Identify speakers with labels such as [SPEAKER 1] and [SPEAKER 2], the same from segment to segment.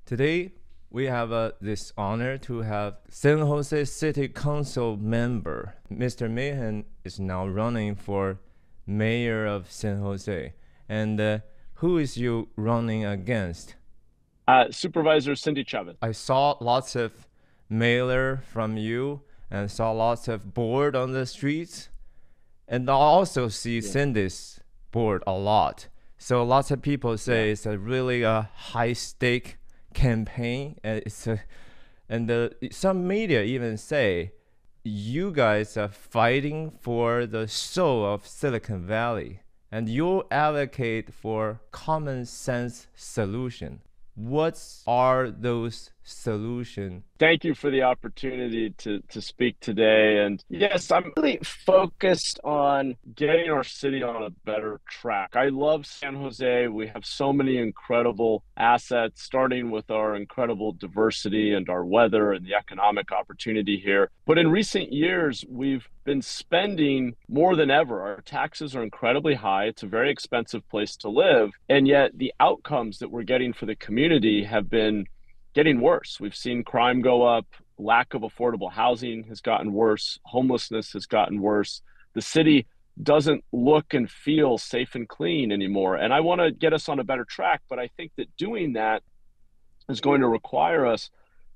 [SPEAKER 1] Today, we have this honor to have San Jose City Council member. Mr. Mahan is now running for mayor of San Jose. And who is you running against?
[SPEAKER 2] Supervisor Cindy Chavez.
[SPEAKER 1] I saw lots of mailer from you and saw lots of board on the streets. And I also see Cindy's board a lot. So lots of people say it's a really high stake campaign. Some media even say you guys are fighting for the soul of Silicon Valley and you advocate for common sense solution. What are those solutions?
[SPEAKER 2] Thank you for the opportunity to speak today. And yes, I'm really focused on getting our city on a better track. I love San Jose. We have so many incredible assets, starting with our incredible diversity and our weather and the economic opportunity here. But in recent years, we've been spending more than ever. Our taxes are incredibly high. It's a very expensive place to live. And yet the outcomes that we're getting for the community have been getting worse. We've seen crime go up, lack of affordable housing has gotten worse, homelessness has gotten worse. The city doesn't look and feel safe and clean anymore. And I want to get us on a better track, but I think that doing that is going to require us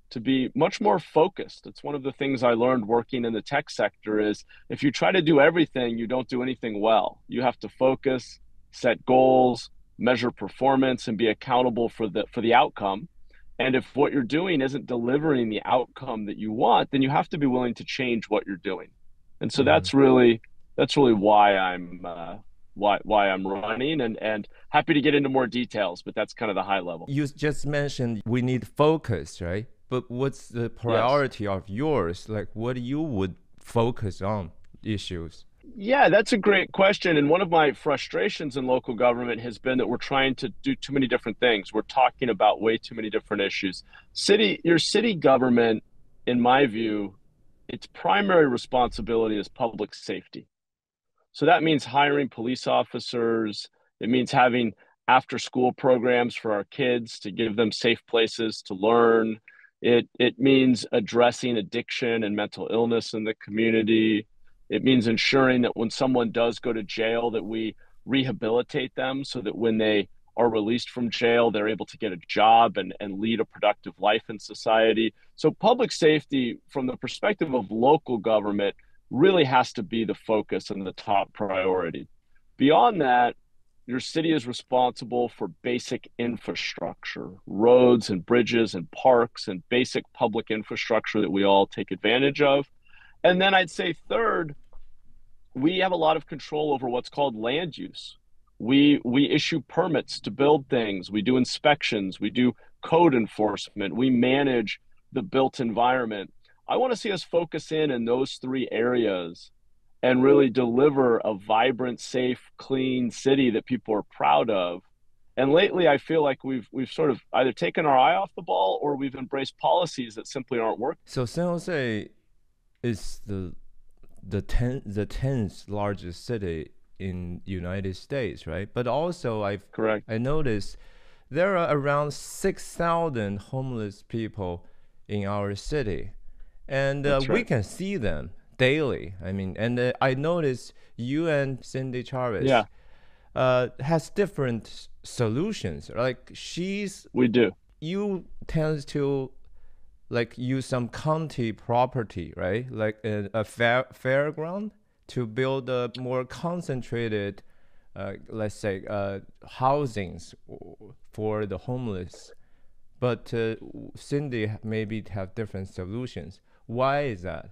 [SPEAKER 2] to be much more focused. It's one of the things I learned working in the tech sector is if you try to do everything, you don't do anything well. You have to focus, set goals, measure performance, and be accountable for the outcome. And if what you're doing isn't delivering the outcome that you want, then you have to be willing to change what you're doing. And so that's really why I'm running, and happy to get into more details, but that's kind of the high level.
[SPEAKER 1] You just mentioned we need focus, right? But what's the priority of yours? Like what you would focus on issues?
[SPEAKER 2] Yeah, that's a great question. And one of my frustrations in local government has been that we're trying to do too many different things. We're talking about way too many different issues. Your city government, in my view, its primary responsibility is public safety. So that means hiring police officers. It means having after school programs for our kids to give them safe places to learn. It means addressing addiction and mental illness in the community. It means ensuring that when someone does go to jail, that we rehabilitate them so that when they are released from jail, they're able to get a job and lead a productive life in society. So public safety, from the perspective of local government, really has to be the focus and the top priority. Beyond that, your city is responsible for basic infrastructure, roads and bridges and parks and basic public infrastructure that we all take advantage of. And then I'd say third, we have a lot of control over what's called land use. We issue permits to build things. We do inspections. We do code enforcement. We manage the built environment. I want to see us focus in those three areas and really deliver a vibrant, safe, clean city that people are proud of. And lately, I feel like we've sort of either taken our eye off the ball or we've embraced policies that simply aren't working.
[SPEAKER 1] So San Jose is the 10th largest city in United States, right? But also I noticed there are around 6,000 homeless people in our city, and we can see them daily. I mean, and I noticed you and Cindy Chavez has different solutions. Like
[SPEAKER 2] we do.
[SPEAKER 1] You tend to like use some county property, right? Like a fairground to build a more concentrated, let's say, housings for the homeless. But Cindy maybe have different solutions. Why is that?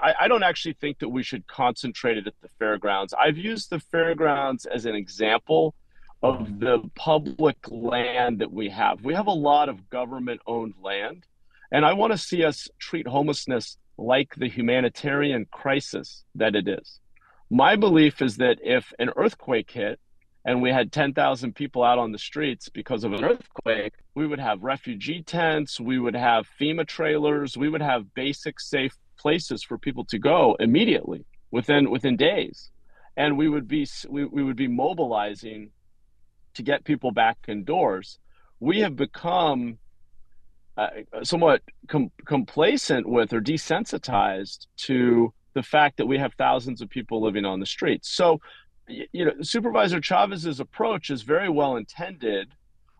[SPEAKER 2] I don't actually think that we should concentrate it at the fairgrounds. I've used the fairgrounds as an example of the public land that we have. We have a lot of government-owned land. And I want to see us treat homelessness like the humanitarian crisis that it is. My belief is that if an earthquake hit and we had 10,000 people out on the streets because of an earthquake, we would have refugee tents, we would have FEMA trailers, we would have basic safe places for people to go immediately within days. And we would be mobilizing to get people back indoors. We have become somewhat complacent with or desensitized to the fact that we have thousands of people living on the streets. So, Supervisor Chavez's approach is very well intended,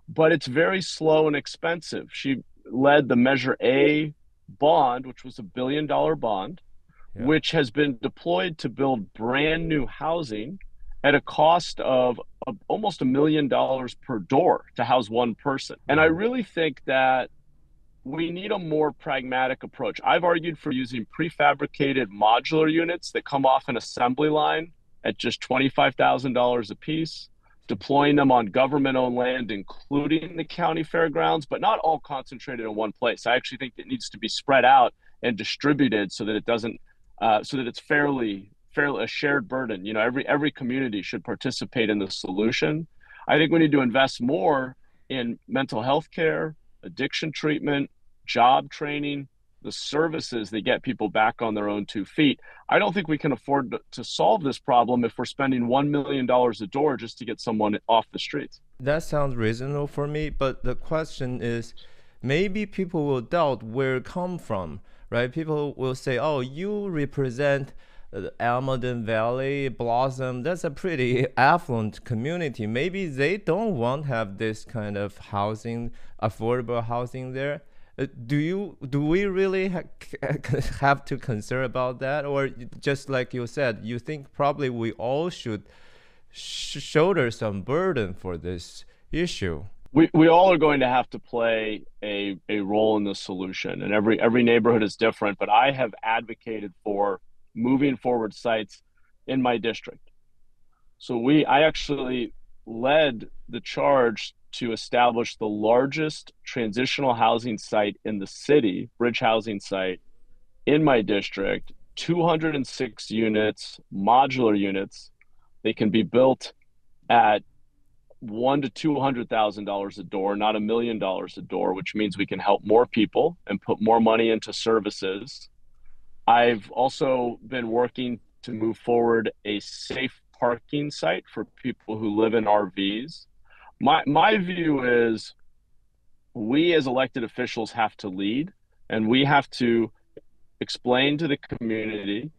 [SPEAKER 2] but it's very slow and expensive. She led the Measure A bond, which was $1 billion bond, which has been deployed to build brand new housing at a cost of almost $1 million per door to house one person. And I really think that we need a more pragmatic approach. I've argued for using prefabricated modular units that come off an assembly line at just $25,000 a piece, deploying them on government-owned land, including the county fairgrounds, but not all concentrated in one place. I actually think it needs to be spread out and distributed so that it doesn't, so that it's fairly a shared burden. Every community should participate in the solution. I think we need to invest more in mental health care, addiction treatment, job training, the services that get people back on their own 2 feet. I don't think we can afford to solve this problem if we're spending $1 million a door just to get someone off the streets.
[SPEAKER 1] That sounds reasonable for me, but the question is, maybe people will doubt where it come from, right? People will say, oh, you represent Almaden Valley, Blossom, that's a pretty affluent community. Maybe they don't want to have this kind of housing, affordable housing there. Do we really have to concern about that? Or just like you said, you think probably we all should shoulder some burden for this issue?
[SPEAKER 2] We all are going to have to play a role in the solution, and every neighborhood is different, but I have advocated for moving forward sites in my district. So I actually led the charge to establish the largest transitional housing site in the city, bridge housing site in my district, 206 units, modular units. They can be built at $100,000 to $200,000 a door, not $1 million a door, which means we can help more people and put more money into services. I've also been working to move forward a safe parking site for people who live in RVs. My view is we as elected officials have to lead, and we have to explain to the community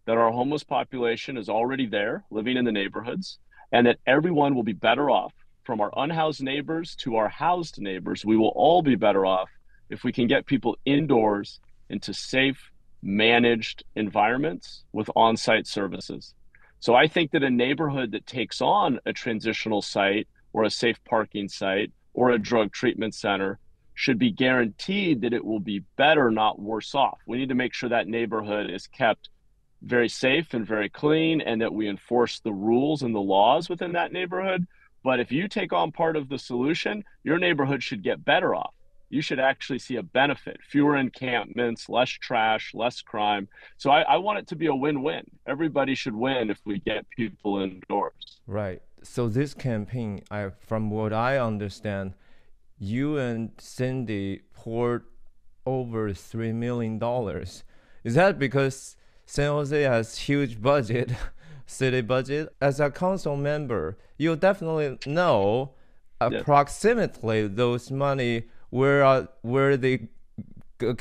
[SPEAKER 2] that our homeless population is already there, living in the neighborhoods, and that everyone will be better off, from our unhoused neighbors to our housed neighbors. We will all be better off if we can get people indoors into safe, managed environments with on-site services. So I think that a neighborhood that takes on a transitional site or a safe parking site or a drug treatment center should be guaranteed that it will be better, not worse off. We need to make sure that neighborhood is kept very safe and very clean, and that we enforce the rules and the laws within that neighborhood. But if you take on part of the solution, your neighborhood should get better off. You should actually see a benefit, fewer encampments, less trash, less crime. So I want it to be a win-win. Everybody should win if we get people indoors.
[SPEAKER 1] Right. So this campaign, from what I understand, you and Cindy poured over $3 million. Is that because San Jose has huge budget, city budget? As a council member, you definitely know approximately those money, where they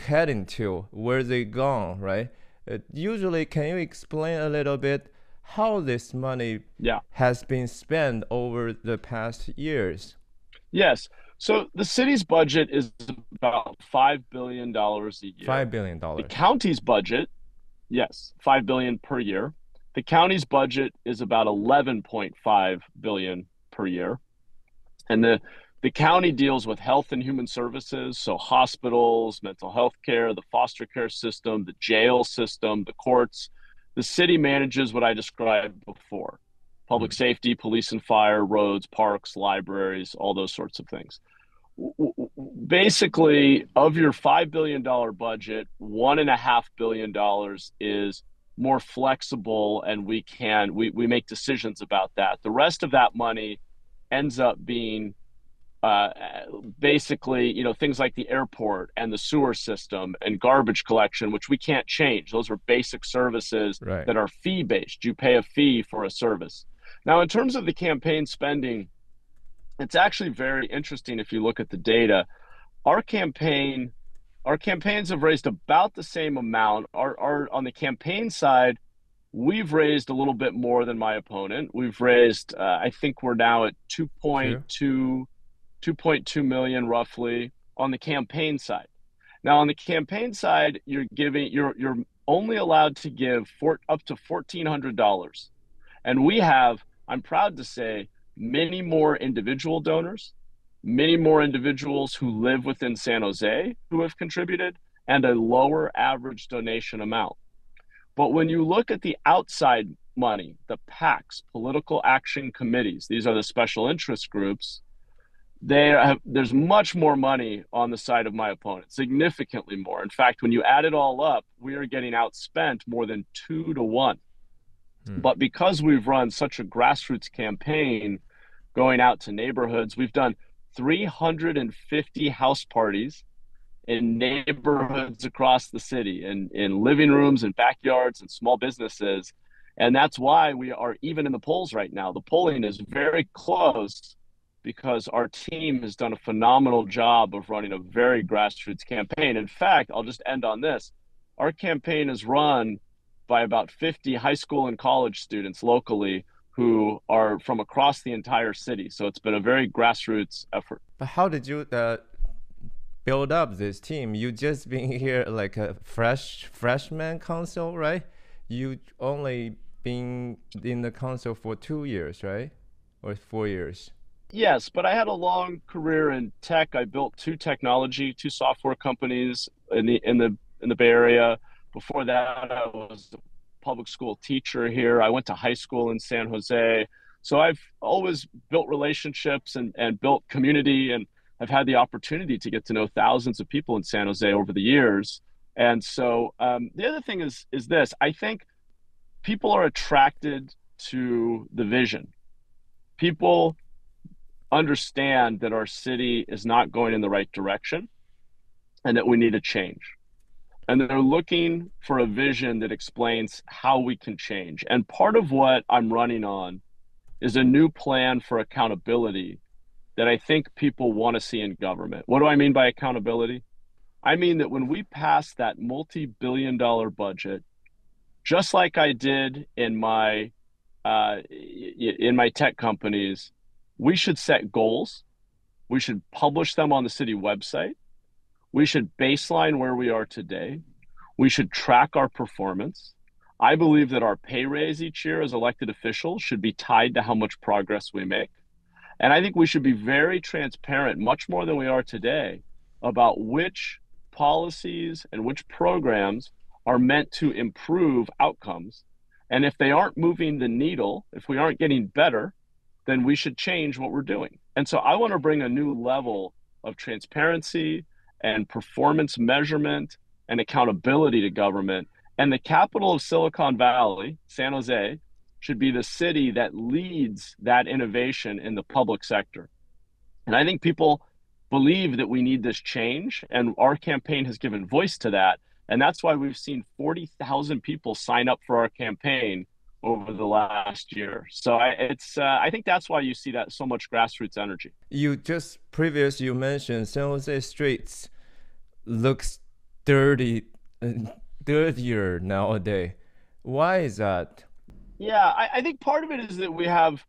[SPEAKER 1] heading to, where they gone, right? Usually, can you explain a little bit how this money has been spent over the past years?
[SPEAKER 2] Yes. So the city's budget is about $5 billion a year.
[SPEAKER 1] $5 billion.
[SPEAKER 2] The county's budget, yes, $5 billion per year. The county's budget is about $11.5 billion per year. And the county deals with health and human services, so hospitals, mental health care, the foster care system, the jail system, the courts. The city manages what I described before: public safety, police and fire, roads, parks, libraries, all those sorts of things. Basically, of your $5 billion budget, $1.5 billion is more flexible, and we make decisions about that. The rest of that money ends up being basically, things like the airport and the sewer system and garbage collection, which we can't change. Those are basic services that are fee-based. You pay a fee for a service. Now, in terms of the campaign spending, it's actually very interesting if you look at the data. our campaign, our campaigns have raised about the same amount. Our on the campaign side, we've raised a little bit more than my opponent. We've raised, I think we're now at 2.2 million roughly on the campaign side. Now on the campaign side, you're only allowed to give up to $1,400. And we have, I'm proud to say, many more individual donors, many more individuals who live within San Jose who have contributed, and a lower average donation amount. But when you look at the outside money, the PACs, political action committees, these are the special interest groups, there's much more money on the side of my opponent, significantly more. In fact, when you add it all up, we are getting outspent more than 2 to 1. But because we've run such a grassroots campaign going out to neighborhoods, we've done 350 house parties in neighborhoods across the city, in living rooms and backyards and small businesses. And that's why we are even in the polls right now. The polling is very close because our team has done a phenomenal job of running a very grassroots campaign. In fact, I'll just end on this. Our campaign is run by about 50 high school and college students locally who are from across the entire city. So it's been a very grassroots effort.
[SPEAKER 1] But how did you build up this team? You just been here like a freshman council, right? You only been in the council for 2 years, right? Or 4 years?
[SPEAKER 2] Yes, but I had a long career in tech. I built two software companies in the Bay Area. Before that, I was a public school teacher here. I went to high school in San Jose. So I've always built relationships and built community, and I've had the opportunity to get to know thousands of people in San Jose over the years. And so the other thing is this. I think people are attracted to the vision. People understand that our city is not going in the right direction and that we need a change. And they're looking for a vision that explains how we can change. And part of what I'm running on is a new plan for accountability that I think people want to see in government. What do I mean by accountability? I mean that when we pass that multi-billion-dollar budget, just like I did in my tech companies, we should set goals. We should publish them on the city website. We should baseline where we are today. We should track our performance. I believe that our pay raise each year as elected officials should be tied to how much progress we make. And I think we should be very transparent, much more than we are today, about which policies and which programs are meant to improve outcomes. And if they aren't moving the needle, if we aren't getting better, then we should change what we're doing. And so I want to bring a new level of transparency and performance measurement and accountability to government. And the capital of Silicon Valley, San Jose, should be the city that leads that innovation in the public sector. And I think people believe that we need this change, and our campaign has given voice to that. And that's why we've seen 40,000 people sign up for our campaign over the last year. So I think that's why you see that so much grassroots energy.
[SPEAKER 1] You mentioned San Jose streets looks dirtier nowadays. Why is that?
[SPEAKER 2] Yeah, I think part of it is that we have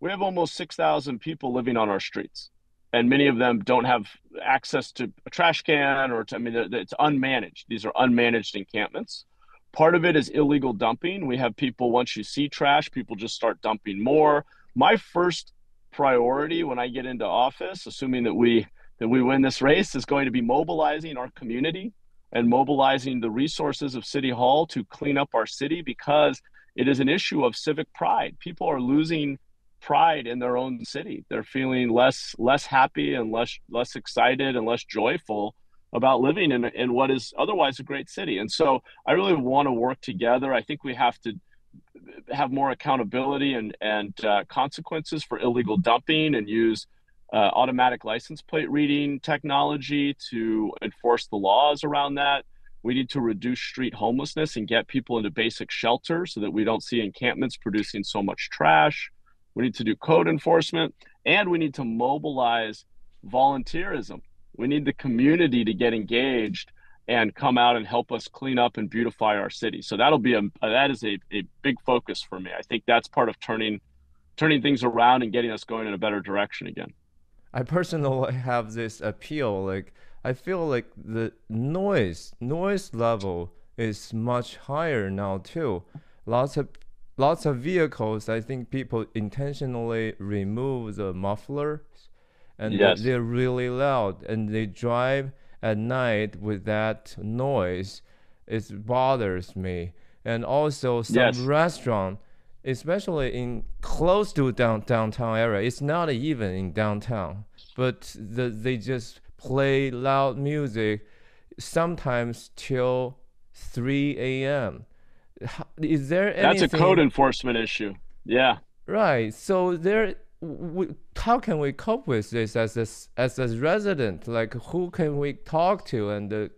[SPEAKER 2] almost 6,000 people living on our streets, and many of them don't have access to a trash can it's unmanaged. These are unmanaged encampments. Part of it is illegal dumping. We have people, once you see trash, people just start dumping more. My first priority when I get into office, assuming that we win this race, is going to be mobilizing our community and mobilizing the resources of City Hall to clean up our city, because it is an issue of civic pride. People are losing pride in their own city. They're feeling less happy and less excited and less joyful about living in what is otherwise a great city. And so I really want to work together. I think we have to have more accountability and consequences for illegal dumping, and use automatic license plate reading technology to enforce the laws around that. We need to reduce street homelessness and get people into basic shelter so that we don't see encampments producing so much trash. We need to do code enforcement, and we need to mobilize volunteerism. We need the community to get engaged and come out and help us clean up and beautify our city. So that is a big focus for me. I think that's part of turning things around and getting us going in a better direction again.
[SPEAKER 1] I personally have this appeal. Like, I feel like the noise level is much higher now too. Lots of vehicles. I think people intentionally remove the mufflers, and
[SPEAKER 2] yes.
[SPEAKER 1] they're really loud, and they drive at night with that noise. It bothers me. And also some
[SPEAKER 2] yes.
[SPEAKER 1] restaurant, especially in close to downtown area, it's not even in downtown, but they just play loud music, sometimes till 3 a.m. Is there anything?
[SPEAKER 2] That's a code enforcement issue. Yeah.
[SPEAKER 1] Right. So how can we cope with this as a resident? Like, who can we talk to? And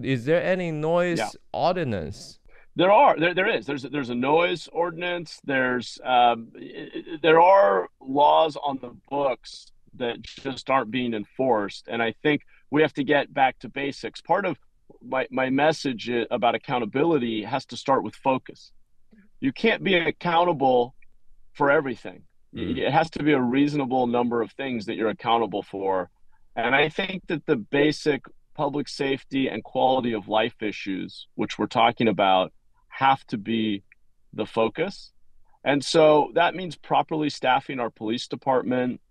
[SPEAKER 1] is there any noise ordinance?
[SPEAKER 2] There is. There's a noise ordinance. There are laws on the books that just aren't being enforced. And I think we have to get back to basics. Part of my message about accountability has to start with focus. You can't be accountable for everything. It has to be a reasonable number of things that you're accountable for. And I think that the basic public safety and quality of life issues, which we're talking about, have to be the focus. And so that means properly staffing our police department,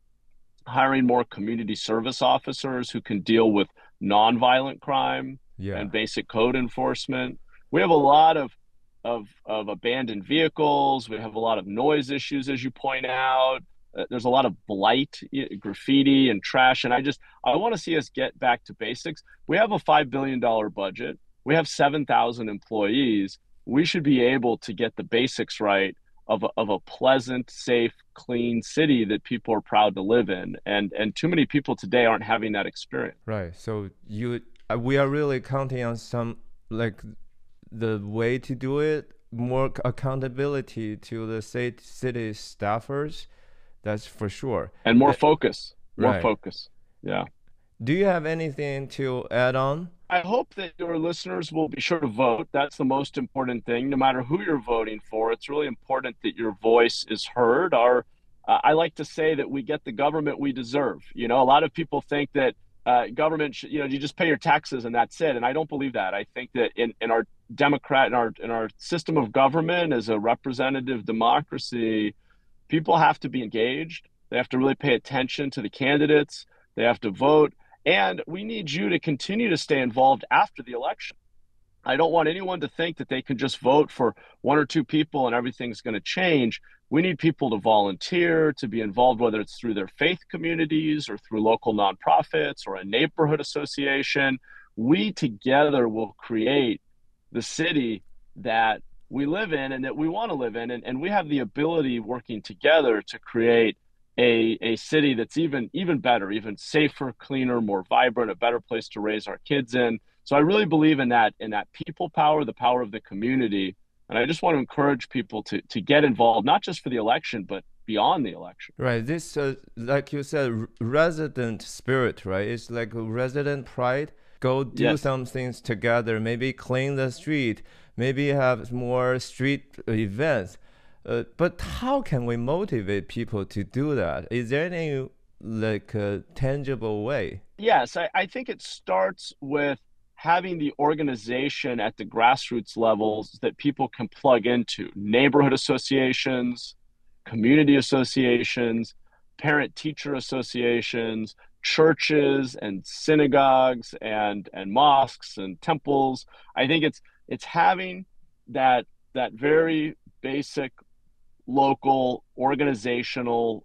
[SPEAKER 2] hiring more community service officers who can deal with nonviolent crime and basic code enforcement. We have a lot of abandoned vehicles. We have a lot of noise issues, as you point out. There's a lot of blight, graffiti, and trash. And I want to see us get back to basics. We have a $5 billion budget. We have 7,000 employees. We should be able to get the basics right of a pleasant, safe, clean city that people are proud to live in. And too many people today aren't having that experience.
[SPEAKER 1] Right. So we are really counting on some, like, the way to do it, more accountability to the city staffers. That's for sure.
[SPEAKER 2] And more focus. More focus. Yeah.
[SPEAKER 1] Do you have anything to add on?
[SPEAKER 2] I hope that your listeners will be sure to vote. That's the most important thing. No matter who you're voting for, it's really important that your voice is heard. I like to say that we get the government we deserve. You know, a lot of people think that government should, you just pay your taxes and that's it. And I don't believe that. I think that in our in our system of government as a representative democracy, people have to be engaged. They have to really pay attention to the candidates. They have to vote. And we need you to continue to stay involved after the election. I don't want anyone to think that they can just vote for one or two people and everything's going to change. We need people to volunteer, to be involved, whether it's through their faith communities or through local nonprofits or a neighborhood association. We together will create the city that we live in and that we want to live in. And we have the ability, working together, to create a city that's even better, even safer, cleaner, more vibrant, a better place to raise our kids in. So I really believe in that people power, the power of the community. And I just want to encourage people to get involved, not just for the election, but beyond the election.
[SPEAKER 1] Right. This, like you said, resident spirit, right? It's like a resident pride. Go do some things together, maybe clean the street, maybe have more street events. But how can we motivate people to do that? Is there any tangible way?
[SPEAKER 2] Yes, I think it starts with having the organization at the grassroots levels that people can plug into. Neighborhood associations, community associations, parent-teacher associations, churches and synagogues and mosques and temples. I think it's having that very basic local organizational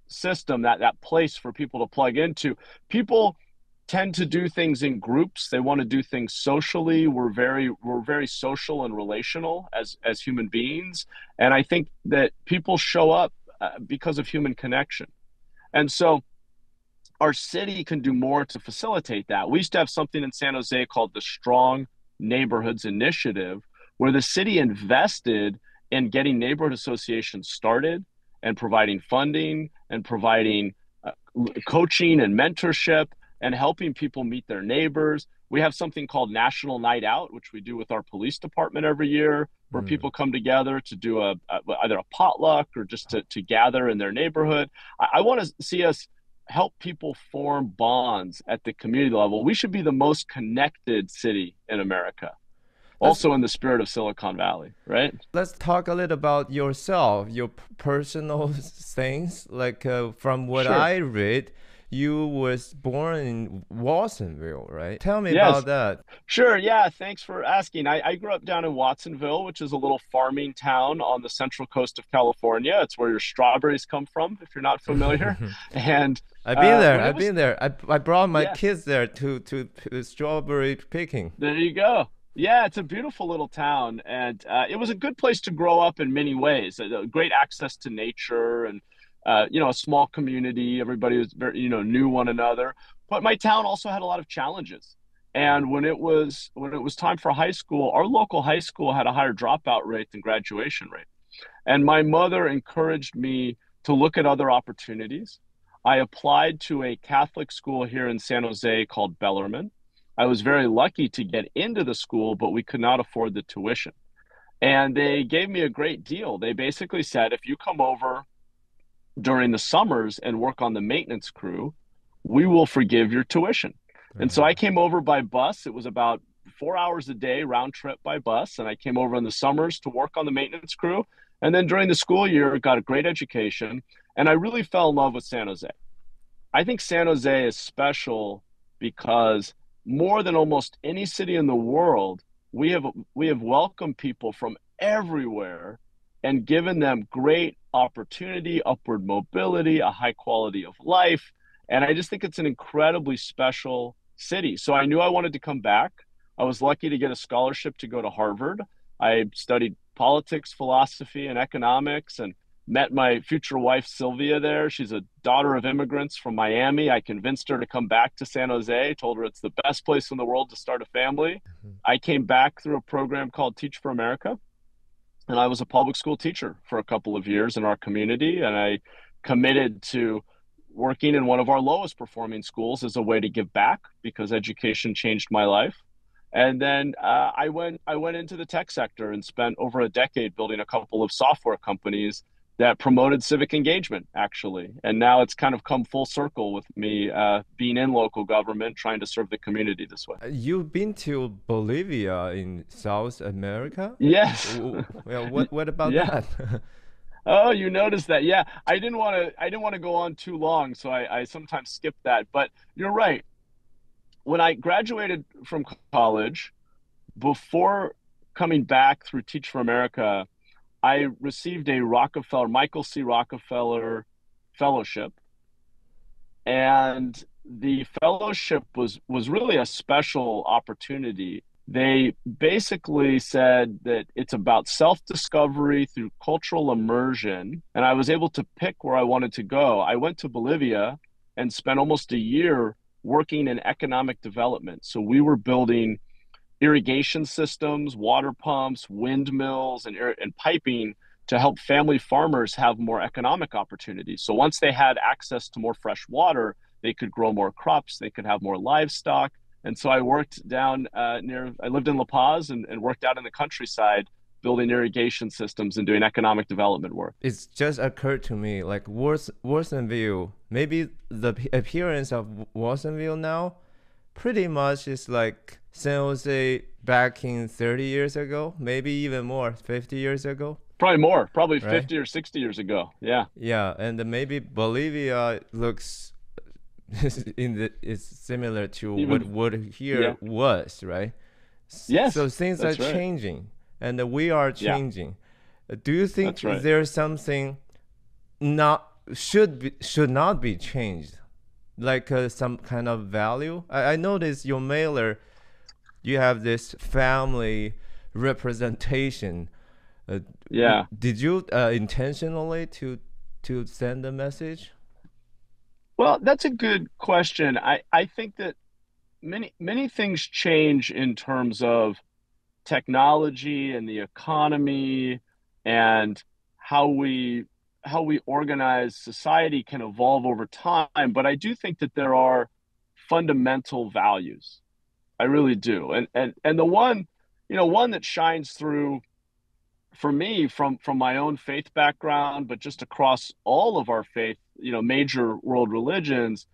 [SPEAKER 2] system, that place for people to plug into. People tend to do things in groups. They want to do things socially. We're very social and relational as human beings. And I think that people show up because of human connection. And so our city can do more to facilitate that. We used to have something in San Jose called the Strong Neighborhoods Initiative, where the city invested in getting neighborhood associations started and providing funding and providing coaching and mentorship and helping people meet their neighbors. We have something called National Night Out, which we do with our police department every year, where people come together to do either a potluck or just to gather in their neighborhood. I want to see us help people form bonds at the community level. We should be the most connected city in America. Also in the spirit of Silicon Valley, right?
[SPEAKER 1] Let's talk a little about yourself, your personal things. Like from what I read, you was born in Watsonville, right? Tell me about that.
[SPEAKER 2] Sure. Yeah. Thanks for asking. I grew up down in Watsonville, which is a little farming town on the central coast of California. It's where your strawberries come from, if you're not familiar. And
[SPEAKER 1] I've been there. I've been there. I brought my kids there to strawberry picking.
[SPEAKER 2] There you go. Yeah, it's a beautiful little town, and it was a good place to grow up in many ways. Great access to nature, and a small community. Everybody was very, knew one another. But my town also had a lot of challenges. And when it was time for high school, our local high school had a higher dropout rate than graduation rate. And my mother encouraged me to look at other opportunities. I applied to a Catholic school here in San Jose called Bellarmine. I was very lucky to get into the school, but we could not afford the tuition. And they gave me a great deal. They basically said, if you come over during the summers and work on the maintenance crew, we will forgive your tuition. And so I came over by bus. It was about 4 hours a day round trip by bus. And I came over in the summers to work on the maintenance crew. And then during the school year, got a great education. And I really fell in love with San Jose. I think San Jose is special because more than almost any city in the world, we have welcomed people from everywhere and given them great opportunity, upward mobility, a high quality of life. And I just think it's an incredibly special city. So I knew I wanted to come back. I was lucky to get a scholarship to go to Harvard. I studied politics, philosophy, and economics, and met my future wife, Sylvia, there. She's a daughter of immigrants from Miami. I convinced her to come back to San Jose, told her it's the best place in the world to start a family. I came back through a program called Teach for America, and I was a public school teacher for a couple of years in our community, and I committed to working in one of our lowest performing schools as a way to give back because education changed my life. And then I went into the tech sector and spent over a decade building a couple of software companies that promoted civic engagement, actually. And now it's kind of come full circle with me being in local government, trying to serve the community this way.
[SPEAKER 1] You've been to Bolivia in South America?
[SPEAKER 2] Yes.
[SPEAKER 1] Well, what about that?
[SPEAKER 2] Oh, you noticed that. Yeah. I didn't want to go on too long, so I sometimes skip that. But you're right. When I graduated from college, before coming back through Teach for America, I received a Michael C. Rockefeller fellowship. And the fellowship was really a special opportunity. They basically said that it's about self-discovery through cultural immersion. And I was able to pick where I wanted to go. I went to Bolivia and spent almost a year working in economic development. So we were building irrigation systems, water pumps, windmills, and piping to help family farmers have more economic opportunities. So once they had access to more fresh water, they could grow more crops, they could have more livestock. And so I worked down I lived in La Paz and worked out in the countryside, building irrigation systems and doing economic development work.
[SPEAKER 1] It's just occurred to me, like Watsonville, maybe the appearance of Watsonville now pretty much is like San Jose back in 30 years ago, maybe even more, 50 years ago.
[SPEAKER 2] Probably more, right? 50 or 60 years ago. Yeah.
[SPEAKER 1] Yeah, and maybe Bolivia looks it's similar to what here was, right?
[SPEAKER 2] Yes.
[SPEAKER 1] So things are changing, and we are changing. Do you think there's something should not be changed, like some kind of value? I noticed your mailer, you have this family representation. Did you intentionally to send a message?
[SPEAKER 2] Well, that's a good question. I think that many things change in terms of technology and the economy, and how we organize society can evolve over time. But I do think that there are fundamental values. I really do. And the one, one that shines through for me from my own faith background, but just across all of our faith, major world religions,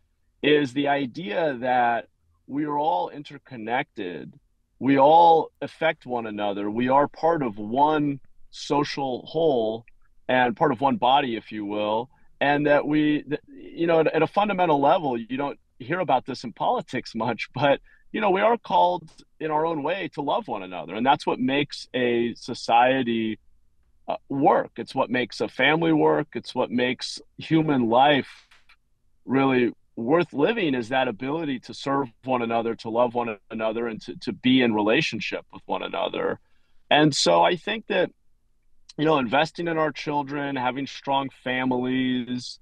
[SPEAKER 2] is the idea that we are all interconnected. We all affect one another. We are part of one social whole and part of one body, if you will. And that at a fundamental level, you don't hear about this in politics much, but we are called in our own way to love one another. And that's what makes a society work. It's what makes a family work. It's what makes human life really worth living, is that ability to serve one another, to love one another, and to be in relationship with one another. And so I think that, investing in our children, having strong families,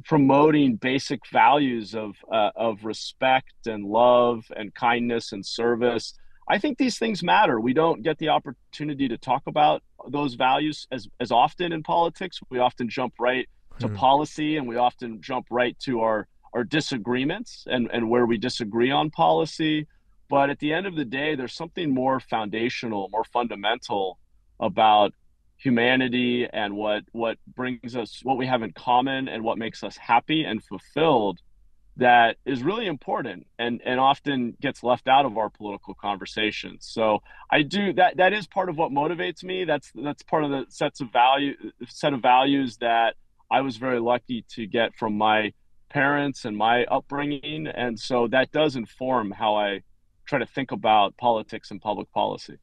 [SPEAKER 2] promoting basic values of respect and love and kindness and service. I think these things matter. We don't get the opportunity to talk about those values as often in politics. We often jump right to policy, and we often jump right to our disagreements and where we disagree on policy. But at the end of the day, there's something more foundational, more fundamental about humanity and what brings us, what we have in common and what makes us happy and fulfilled, that is really important and often gets left out of our political conversations. So I do that is part of what motivates me. That's part of the set of values that I was very lucky to get from my parents and my upbringing. And so that does inform how I try to think about politics and public policy.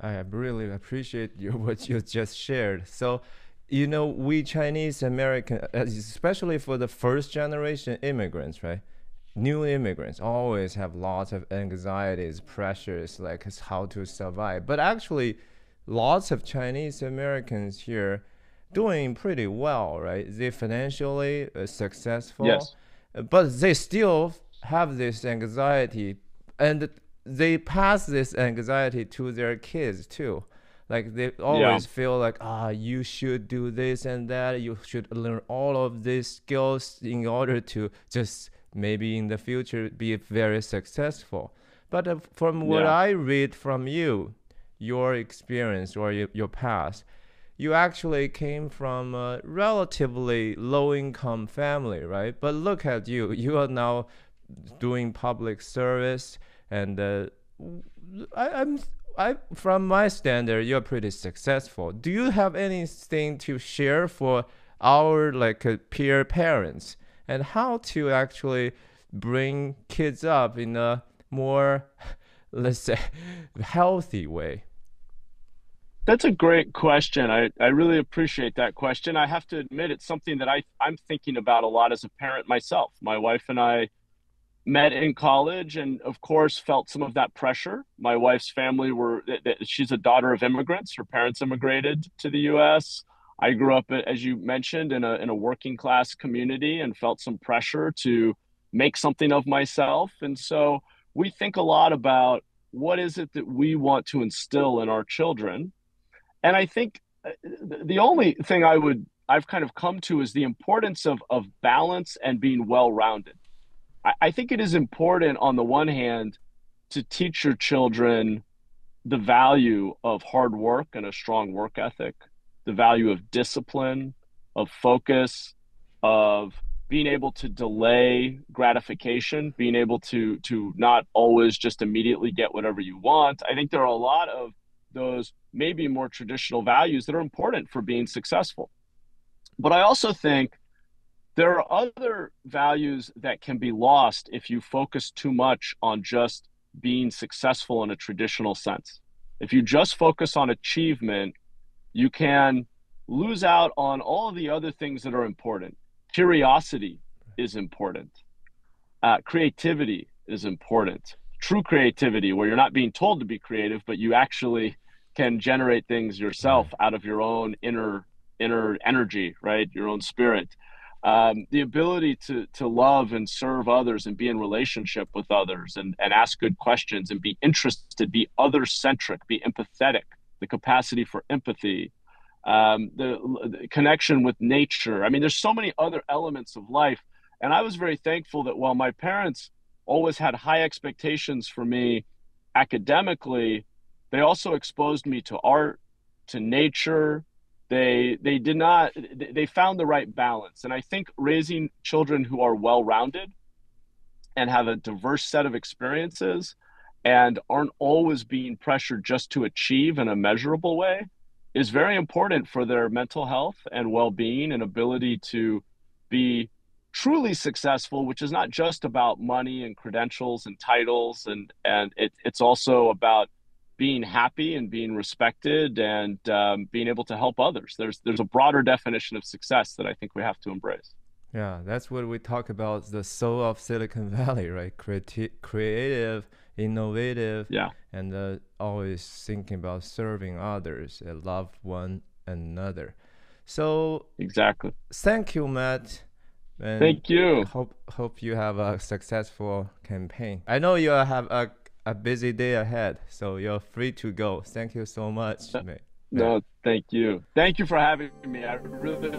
[SPEAKER 1] I really appreciate what you just shared. So, we Chinese American, especially for the first generation immigrants, right? New immigrants always have lots of anxieties, pressures, like how to survive. But actually, lots of Chinese Americans here doing pretty well, right? They financially successful,
[SPEAKER 2] yes,
[SPEAKER 1] but they still have this anxiety, and they pass this anxiety to their kids too. Like they always feel like, you should do this and that. You should learn all of these skills in order to just maybe in the future be very successful. But from what I read from you, your experience or your past, you actually came from a relatively low-income family, right? But look at you. You are now doing public service, and I from my standard, you're pretty successful. Do you have anything to share for our peer parents and how to actually bring kids up in a more, let's say, healthy way?
[SPEAKER 2] That's a great question. I really appreciate that question. I have to admit, it's something that I'm thinking about a lot as a parent myself. My wife and I met in college and, of course, felt some of that pressure. My wife's family she's a daughter of immigrants. Her parents immigrated to the U.S. I grew up, as you mentioned, in a working class community and felt some pressure to make something of myself. And so we think a lot about what is it that we want to instill in our children. And I think the only thing I've kind of come to is the importance of balance and being well-rounded. I think it is important, on the one hand, to teach your children the value of hard work and a strong work ethic, the value of discipline, of focus, of being able to delay gratification, being able to not always just immediately get whatever you want. I think there are a lot of those maybe more traditional values that are important for being successful. But I also think there are other values that can be lost if you focus too much on just being successful in a traditional sense. If you just focus on achievement, you can lose out on all of the other things that are important. Curiosity is important. Creativity is important. True creativity, where you're not being told to be creative, but you actually can generate things yourself out of your own inner energy, right? Your own spirit. The ability to love and serve others and be in relationship with others and ask good questions and be interested, be other-centric, be empathetic, the capacity for empathy, the connection with nature. I mean, there's so many other elements of life And I was very thankful that while my parents always had high expectations for me academically, they also exposed me to art, to nature. They found the right balance. And I think raising children who are well-rounded and have a diverse set of experiences and aren't always being pressured just to achieve in a measurable way is very important for their mental health and well-being and ability to be truly successful, which is not just about money and credentials and titles, and it's also about being happy and being respected and being able to help others. There's a broader definition of success that I think we have to embrace.
[SPEAKER 1] Yeah, that's what we talk about, the soul of Silicon Valley, right? Creative, innovative,
[SPEAKER 2] yeah,
[SPEAKER 1] and always thinking about serving others and love one another. So
[SPEAKER 2] exactly.
[SPEAKER 1] Thank you, Matt. And
[SPEAKER 2] thank you.
[SPEAKER 1] Hope you have a successful campaign. I know you have a busy day ahead, so you're free to go. Thank you so much, Matt.
[SPEAKER 2] No, thank you. Thank you for having me. I really